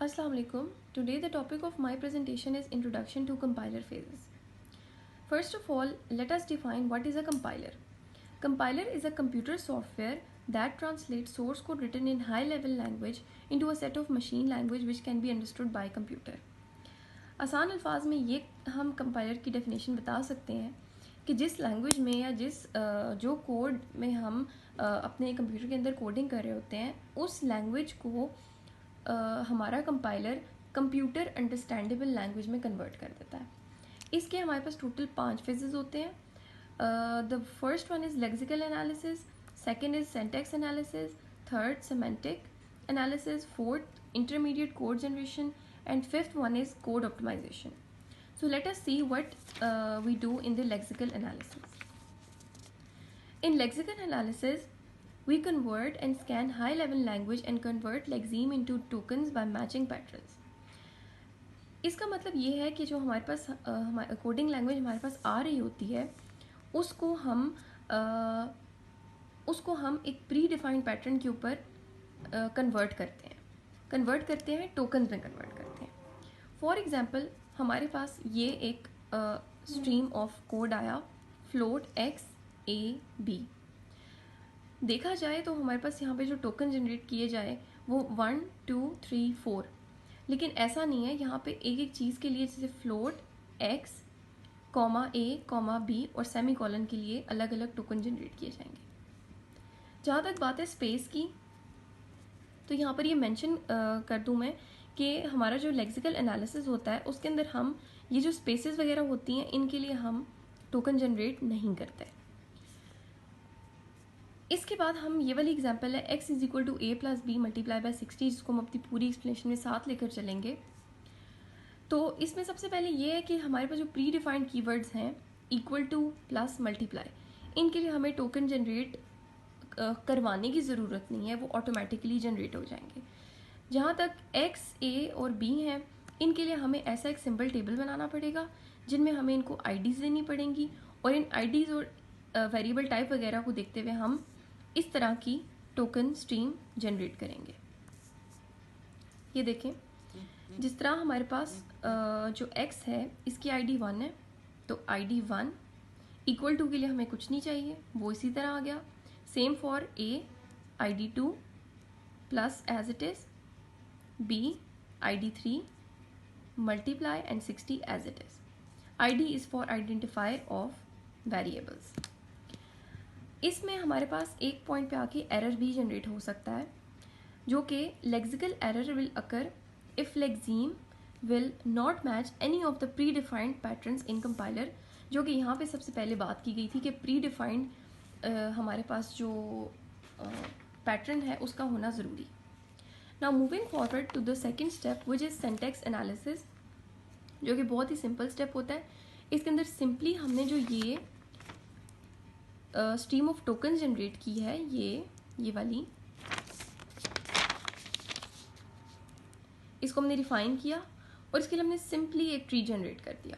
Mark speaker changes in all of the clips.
Speaker 1: Assalamu alaikum. Today the topic of my presentation is Introduction to Compiler Phases. First of all, let us define what is a compiler. Compiler is a computer software that translates source code written in high level language into a set of machine language which can be understood by computer. आसान अल्फाज में ये हम compiler की definition बता सकते हैं कि जिस लैंग्वेज में या जो कोड में हम अपने कंप्यूटर के अंदर कोडिंग कर रहे होते हैं उस लैंग्वेज को हमारा कंपाइलर कंप्यूटर अंडरस्टैंडेबल लैंग्वेज में कन्वर्ट कर देता है. इसके हमारे पास टोटल 5 फेजेस होते हैं. The first one is lexical analysis, second is syntax analysis, third semantic analysis, fourth intermediate code generation, and fifth one is code optimization. So let us see what we do in the lexical analysis. In lexical analysis, we convert and scan high level language and convert lexeme into tokens by matching patterns. इसका मतलब ये है कि जो हमारे पास coding language हमारे पास आ रही होती है उसको हम एक प्री डिफाइंड पैटर्न के ऊपर कन्वर्ट करते हैं टोकन्स में कन्वर्ट करते हैं. फॉर एग्जांपल हमारे पास ये एक स्ट्रीम ऑफ कोड आया फ्लोट एक्स ए बी. देखा जाए तो हमारे पास यहाँ पे जो टोकन जनरेट किए जाए वो 1 2 3 4, लेकिन ऐसा नहीं है. यहाँ पे एक एक चीज़ के लिए जैसे फ्लोट एक्स कॉमा ए कॉमा बी और सेमी कॉलन के लिए अलग अलग टोकन जनरेट किए जाएंगे. जहाँ तक बात है स्पेस की, तो यहाँ पर ये मेंशन कर दूँ मैं कि हमारा जो लेक्सिकल एनालिसिस होता है उसके अंदर हम ये जो स्पेसेस वगैरह होती हैं इनके लिए हम टोकन जनरेट नहीं करते. इसके बाद हम ये वाली एग्जांपल है x is equal to A plus B multiply by 60, जिसको हम अपनी पूरी एक्सप्लेनेशन में साथ लेकर चलेंगे. तो इसमें सबसे पहले ये है कि हमारे पास जो प्री डिफाइंड कीवर्ड्स हैं इक्वल टू प्लस मल्टीप्लाई, इनके लिए हमें टोकन जनरेट करवाने की ज़रूरत नहीं है, वो ऑटोमेटिकली जनरेट हो जाएंगे. जहाँ तक x a और b हैं इनके लिए हमें ऐसा एक सिंपल टेबल बनाना पड़ेगा जिनमें हमें इनको आईडीज़ देनी पड़ेंगी और इन आईडीज़ और वेरिएबल टाइप वगैरह को देखते हुए हम इस तरह की टोकन स्ट्रीम जनरेट करेंगे. ये देखें, जिस तरह हमारे पास जो x है इसकी आईडी 1 है, तो आईडी 1 इक्वल टू के लिए हमें कुछ नहीं चाहिए, वो इसी तरह आ गया. Same for a id 2 plus as it is, b id 3 multiply and 60 as it is. id is for identifier of variables. इसमें हमारे पास एक पॉइंट पे आके एरर भी जनरेट हो सकता है जो कि lexical error will occur if lexeme will not match any of the predefined patterns in compiler, जो कि यहाँ पे सबसे पहले बात की गई थी कि प्री डिफाइंड हमारे पास जो पैटर्न है उसका होना ज़रूरी. Now moving forward to the second step which is syntax analysis, जो कि बहुत ही सिंपल स्टेप होता है. इसके अंदर सिंपली हमने जो ये स्ट्रीम ऑफ टोकन जनरेट की है ये वाली, इसको हमने रिफाइन किया और इसके लिए हमने सिंपली एक ट्री जनरेट कर दिया.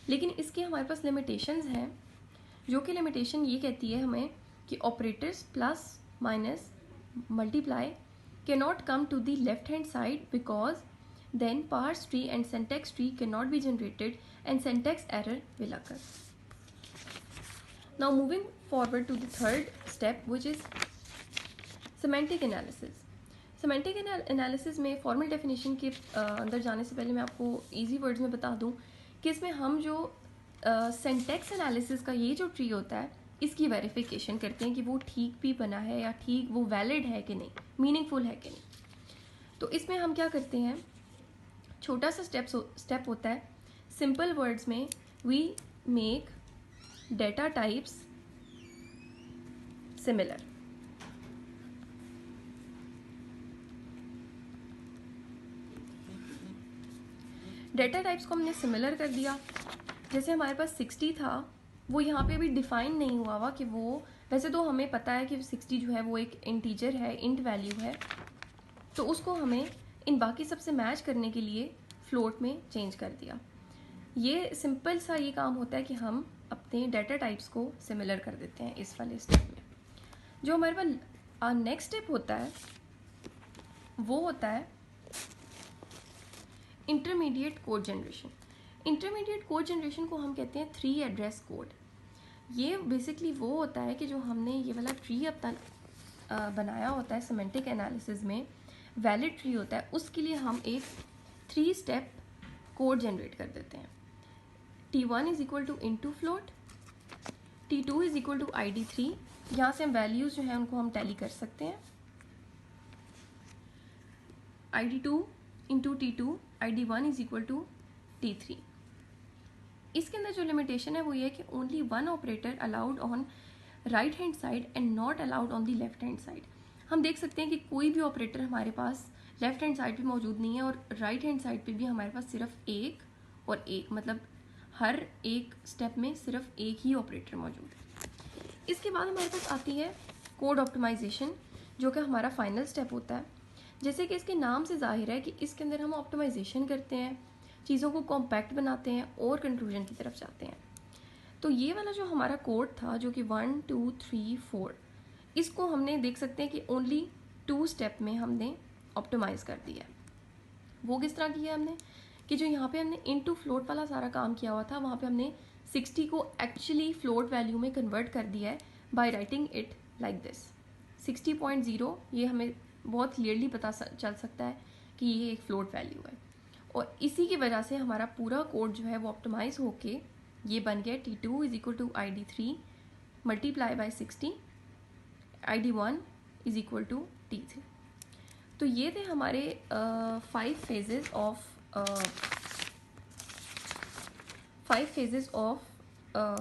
Speaker 1: लेकिन इसके हमारे पास लिमिटेशंस हैं, जो कि लिमिटेशन ये कहती है हमें कि operators plus minus multiply can not come to the left hand side because then parse tree and syntax tree can not be generated and syntax error will occur. Now moving forward to the third step which is semantic analysis. Semantic analysis में formal definition के अंदर जाने से पहले मैं आपको easy words में बता दूं कि इसमें हम जो सिंटैक्स एनालिसिस का ये जो ट्री होता है इसकी वेरिफिकेशन करते हैं कि वो ठीक भी बना है या ठीक वो वैलिड है कि नहीं, मीनिंगफुल है कि नहीं. तो इसमें हम क्या करते हैं, छोटा सा स्टेप होता है. सिंपल वर्ड्स में we make data types similar. Data types को हमने सिमिलर कर दिया. जैसे हमारे पास 60 था, वो यहाँ पे अभी डिफाइन नहीं हुआ कि वो, वैसे तो हमें पता है कि 60 जो है वो एक इंटीजर है, इंट वैल्यू है, तो उसको हमें इन बाकी सबसे मैच करने के लिए फ्लोट में चेंज कर दिया. ये सिंपल सा ये काम होता है कि हम अपने डेटा टाइप्स को सिमिलर कर देते हैं इस वाले स्टेप में. जो हमारे पास नेक्स्ट स्टेप होता है वो होता है intermediate code generation. Intermediate code generation को हम कहते हैं 3 एड्रेस कोड। ये बेसिकली वो होता है कि जो हमने ये वाला ट्री अब तक बनाया होता है सिमेंटिक एनालिसिस में, वैलिड ट्री होता है, उसके लिए हम एक 3 स्टेप कोड जनरेट कर देते हैं। T1 is equal to into float, T2 is equal to ID3। यहाँ से हम वैल्यूज़ जो हैं उनको हम टैली कर सकते हैं। ID2 into T2, ID1 is equal to T3। इसके अंदर जो लिमिटेशन है वो ये है कि only one operator allowed on right hand side and not allowed on the left hand side. हम देख सकते हैं कि कोई भी ऑपरेटर हमारे पास लेफ्ट हैंड साइड पे मौजूद नहीं है और राइट हैंड साइड पे भी हमारे पास सिर्फ एक और एक, मतलब हर एक स्टेप में सिर्फ एक ही ऑपरेटर मौजूद है। इसके बाद हमारे पास आती है कोड ऑप्टिमाइजेशन, जो कि हमारा फाइनल स्टेप होता है। जैसे कि इसके नाम से जाहिर है कि इसके अंदर हम ऑप्टिमाइजेशन करते हैं, चीज़ों को कॉम्पैक्ट बनाते हैं और कंक्लूजन की तरफ जाते हैं। तो ये वाला जो हमारा कोड था जो कि 1 2 3 4, इसको हमने देख सकते हैं कि ओनली 2 स्टेप में हमने ऑप्टिमाइज़ कर दिया है। वो किस तरह किया हमने कि जो यहाँ पे हमने इनटू फ्लोट वाला सारा काम किया हुआ था, वहाँ पे हमने 60 को एक्चुअली फ्लोट वैल्यू में कन्वर्ट कर दिया है by writing it like this 60.0। ये हमें बहुत क्लियरली पता चल सकता है कि ये एक फ्लोट वैल्यू है, और इसी की वजह से हमारा पूरा कोड जो है वो ऑप्टिमाइज होके ये बन गया T2 is equal to ID3 multiply by 60, ID1 is equal to T3। तो ये थे हमारे 5 फेजेस ऑफ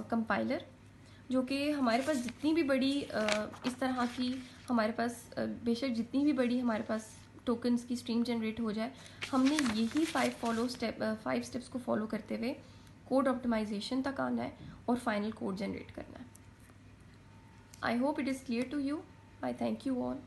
Speaker 1: कंपाइलर, जो कि हमारे पास जितनी भी बड़ी इस तरह की हमारे पास बेशक जितनी भी बड़ी हमारे पास टोकन्स की स्ट्रीम जनरेट हो जाए, हमने यही 5 स्टेप्स को फॉलो करते हुए कोड ऑप्टिमाइजेशन तक आना है और फाइनल कोड जनरेट करना है। I hope it is clear to you. I thank you all.